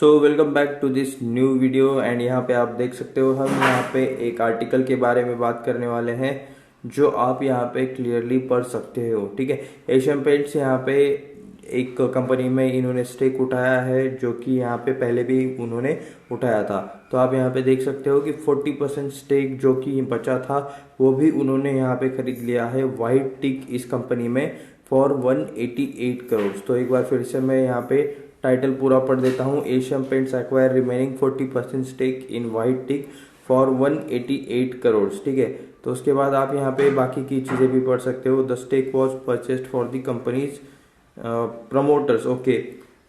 So welcome back to this new video and यहाँ पे आप देख सकते हो हम यहाँ पे एक आर्टिकल के बारे में बात करने वाले हैं जो आप यहाँ पे क्लियरली पढ़ सकते हो। ठीक है, एशियन पेंट्स यहाँ पे एक कंपनी में इन्होंने स्टेक उठाया है जो कि यहाँ पे पहले भी उन्होंने उठाया था। तो आप यहाँ पे देख सकते हो कि 40% स्टेक जो कि बचा था वो भी उन्होंने यहाँ पे खरीद लिया है वाइट टिक इस कंपनी में फॉर 188 करोड़। तो एक बार फिर से मैं यहाँ पे टाइटल पूरा पढ़ देता हूँ। Asian Paints acquire remaining 40% stake in White Teak for 188 crore. ठीक है, तो उसके बाद आप यहाँ पे बाकी की चीज़ें भी पढ़ सकते हो। The stake was purchased for the company's promoters, okay,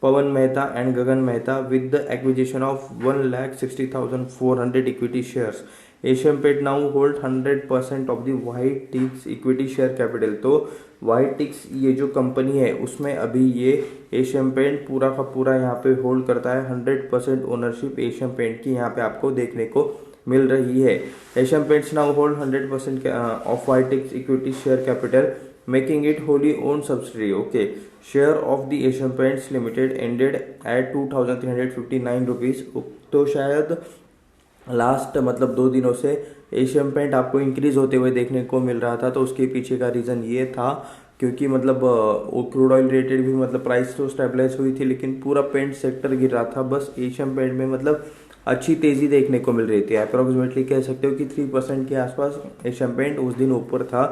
Pawan Mehta and Gagan Mehta with the acquisition of 1,60,400 equity shares. Asian Paint now hold 100% of the White Teak's equity share capital. तो White Teak's ये जो company है उसमें अभी ये Asian paint पूरा का पूरा यहाँ पे होल्ड करता है। 100% ओनरशिप एशियन पेंट की यहाँ पे आपको देखने को मिल रही है। Asian paints now hold 100% of White Teak's equity share capital making it wholly owned subsidiary. Okay, share of the Asian Paints Limited ended at 2,359 rupees. तो शायद लास्ट मतलब 2 दिनों से एशियन पेंट आपको इंक्रीज होते हुए देखने को मिल रहा था। तो उसके पीछे का रीज़न ये था क्योंकि मतलब क्रूड ऑयल रिलेटेड भी मतलब प्राइस तो स्टेबलाइज हुई थी लेकिन पूरा पेंट सेक्टर गिर रहा था। बस एशियन पेंट में मतलब अच्छी तेज़ी देखने को मिल रही थी। अप्रोक्सीमेटली कह सकते हो कि 3% के आसपास एशियन पेंट उस दिन ऊपर था।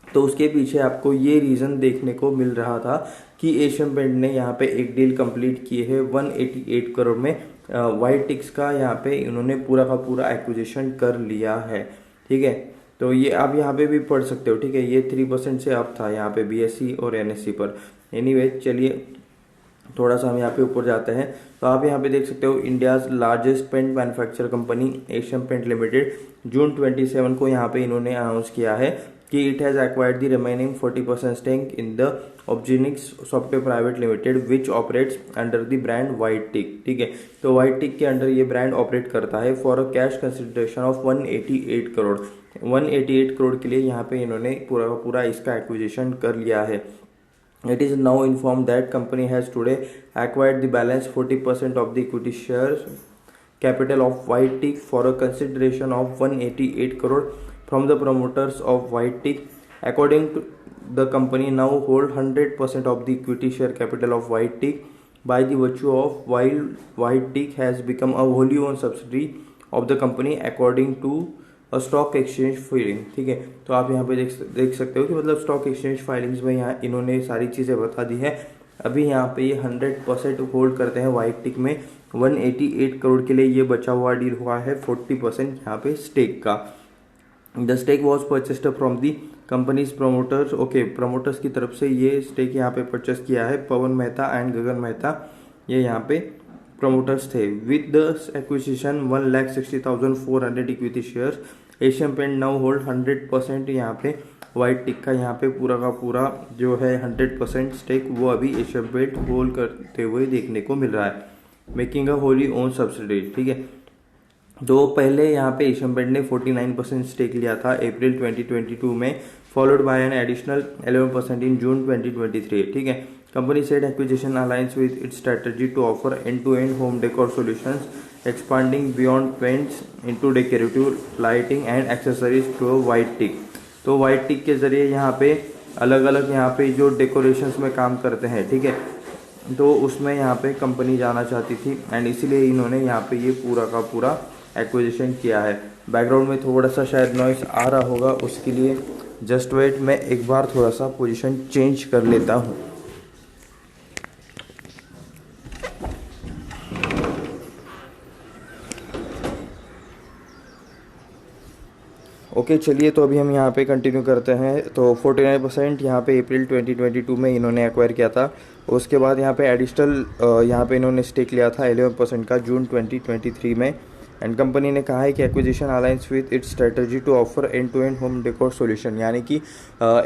तो उसके पीछे आपको ये रीज़न देखने को मिल रहा था कि एशियन पेंट ने यहाँ पे एक डील कंप्लीट की है 188 करोड़ में। वाइट टिक्स का यहाँ पे इन्होंने पूरा का पूरा एक्विजिशन कर लिया है। ठीक है, तो ये आप यहाँ पे भी पढ़ सकते हो। ठीक है, ये 3% से अप था यहाँ पे बीएसई और एनएससी पर। एनीवे चलिए थोड़ा सा हम यहाँ पे ऊपर जाते हैं। तो आप यहाँ पे देख सकते हो India's largest paint manufacture company Asian Paint Limited June 27 को यहाँ पे इन्होंने अनाउंस किया है कि it has acquired the remaining 40% stake in the Obgenix Software Private Limited which operates under the brand White Teak. ठीक है, तो वाइट टिक के अंडर ये ब्रांड ऑपरेट करता है for a cash consideration of 188 crore. 188 crore के लिए यहाँ पे इन्होंने पूरा पूरा इसका एक्विजिशन कर लिया है। It is now informed that company has today acquired the balance 40% of the equity shares capital of White Teak for a consideration of 188 crore from the promoters of White Teak. According to the company now hold 100% of the equity share capital of White Teak by the virtue of while White Teak has become a wholly owned subsidiary of the company according to stock exchange filing. ठीक है, तो आप यहाँ पे देख सकते हो कि मतलब स्टॉक एक्सचेंज फाइलिंग्स में यहाँ इन्होंने सारी चीज़ें बता दी है। अभी यहाँ पे ये 100% होल्ड करते हैं वाइट टिक में। 188 करोड़ के लिए ये बचा हुआ डील हुआ है 40% यहाँ पे स्टेक का। The stake was purchased from the company's promoters. Okay, promoters की तरफ से ये स्टेक यहाँ पे परचेस किया है। पवन मेहता एंड गगन मेहता ये यहाँ पे प्रोमोटर्स थे। With the acquisition 1,60,400 equity shares Asian Paint now hold 100% यहाँ पे वाइट टिक का यहाँ पे पूरा का पूरा जो है 100% स्टेक वो अभी एशियन पेंट होल्ड करते हुए देखने को मिल रहा है, making a Holi own subsidiary. ठीक है, तो पहले यहाँ पे एशियन पेंट ने 49% स्टेक लिया था अप्रैल 2022 में, followed by an additional 11% in June 2023। ठीक है, company said acquisition aligns with its strategy to offer end-to-end home decor solutions expanding beyond paints into decorative lighting and accessories to White Teak. तो White टिक के जरिए यहाँ पे अलग अलग यहाँ पे जो डेकोरेशंस में काम करते हैं, ठीक है, तो उसमें यहाँ पे कंपनी जाना चाहती थी एंड इसीलिए इन्होंने यहाँ पे ये पूरा का पूरा एक्विजिशन किया है। बैकग्राउंड में थोड़ा सा शायद नॉइस आ रहा होगा, उसके लिए जस्ट वेट, मैं एक बार थोड़ा सा पोजीशन चेंज कर लेता हूँ। ओके चलिए, तो अभी हम यहाँ पे कंटिन्यू करते हैं। तो 49% यहाँ पे अप्रैल 2022 में इन्होंने एक्वायर किया था। उसके बाद यहाँ पे एडिशनल यहाँ पे इन्होंने स्टेक लिया था 11% का जून 2023 में। एंड कंपनी ने कहा है कि acquisition aligns with its strategy to offer end-to-end home decor solution, यानी कि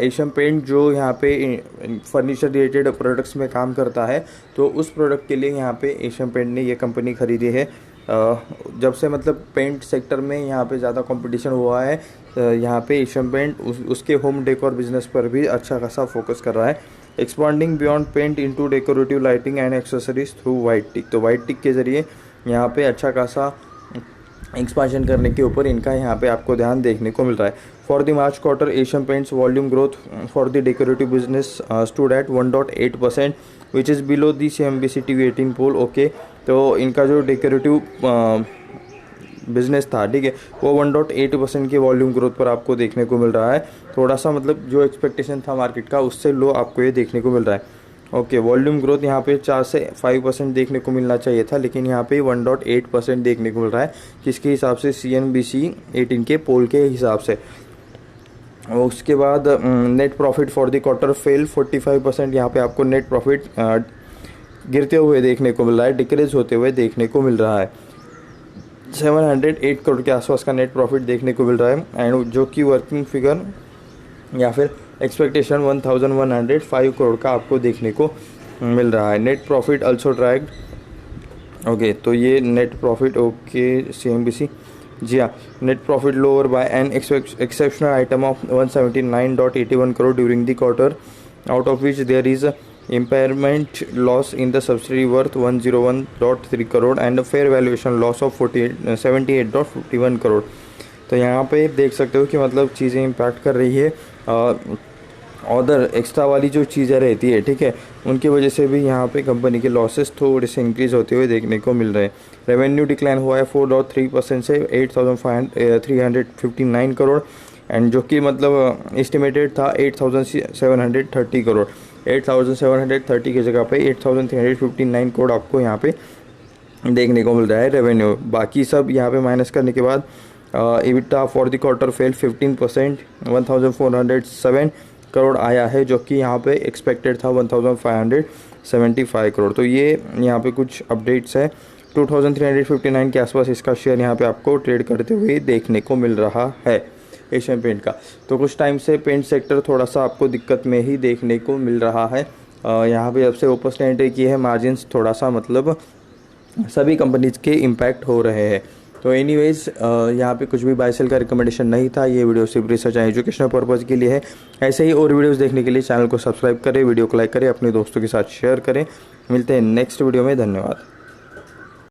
एशियन पेंट जो यहाँ पे फर्नीचर रिलेटेड प्रोडक्ट्स में काम करता है, तो उस प्रोडक्ट के लिए यहाँ पे एशियन पेंट ने ये कंपनी खरीदी है। जब से मतलब पेंट सेक्टर में यहाँ पे ज़्यादा कंपटीशन हुआ है, यहाँ पे एशियन पेंट उसके होम डेकोर बिजनेस पर भी अच्छा खासा फोकस कर रहा है। Expanding beyond paint into decorative lighting and accessories through White Teak. तो वाइट टिक के जरिए यहाँ पे अच्छा खासा एक्सपांशन करने के ऊपर इनका यहाँ पे आपको ध्यान देखने को मिल रहा है। For the March quarter Asian Paints volume growth for the decorative business stood at 1.8% which is below the CNBC TV18 पोल। ओके, तो इनका जो डेकोरेटिव बिजनेस था, ठीक है, वो 1.8% के वॉल्यूम ग्रोथ पर आपको देखने को मिल रहा है। थोड़ा सा मतलब जो एक्सपेक्टेशन था मार्केट का उससे लो आपको ये देखने को मिल रहा है। ओके, वॉल्यूम ग्रोथ यहाँ पे 4 से 5% देखने को मिलना चाहिए था, लेकिन यहाँ पे 1.8% देखने को मिल रहा है, किसके हिसाब से, CNBC 18 के पोल के हिसाब से। उसके बाद net profit for the quarter fail 45%। यहाँ पे आपको नेट प्रॉफिट गिरते हुए देखने को मिल रहा है, डिक्रीज होते हुए देखने को मिल रहा है। 708 करोड़ के आसपास का नेट प्रॉफिट देखने को मिल रहा है, एंड जो कि वर्किंग फिगर या फिर एक्सपेक्टेशन 1105 करोड़ का आपको देखने को मिल रहा है। Net profit also dragged. Okay, तो ये नेट प्रॉफिट, ओके, CNBC, जी हाँ, net profit lower by an exceptional item of 179.81 crore during the quarter, out of which there is impairment loss in the subsidiary worth 101.3 crore and fair valuation loss of 78.51 crore. तो यहाँ पे देख सकते हो कि मतलब चीज़ें इम्पैक्ट कर रही है, अदर एक्स्ट्रा वाली जो चीज़ें रहती है, ठीक है, उनकी वजह से भी यहाँ पे कंपनी के लॉसेस थोड़े से इंक्रीज होते हुए देखने को मिल रहे हैं। रेवेन्यू डिक्लाइन हुआ है 4.3% से 8,359 करोड़, एंड जो कि मतलब एस्टिमेटेड था 8,730 करोड़। 8,730 की जगह पे 8,359 करोड़ आपको यहाँ पे देखने को मिल रहा है रेवेन्यू। बाकी सब यहाँ पे माइनस करने के बाद EBITDA for the quarter fail 15%, 1,407 crore आया है, जो कि यहाँ पे एक्सपेक्टेड था 1,575 करोड़। तो ये यहाँ पे कुछ अपडेट्स है। 2,359 के आसपास इसका शेयर यहाँ पे आपको ट्रेड करते हुए देखने को मिल रहा है एशियन पेंट का। तो कुछ टाइम से पेंट सेक्टर थोड़ा सा आपको दिक्कत में ही देखने को मिल रहा है। यहाँ पे जब से ओपस ने एंट्री की है, मार्जिन्स थोड़ा सा मतलब सभी कंपनीज के इम्पैक्ट हो रहे हैं। तो एनीवेज यहाँ पे कुछ भी बाय सेल का रिकमेंडेशन नहीं था, ये वीडियो सिर्फ रिसर्च एंड एजुकेशनल पर्पज़ के लिए है। ऐसे ही और वीडियोस देखने के लिए चैनल को सब्सक्राइब करें, वीडियो को लाइक करें, अपने दोस्तों के साथ शेयर करें। मिलते हैं नेक्स्ट वीडियो में, धन्यवाद।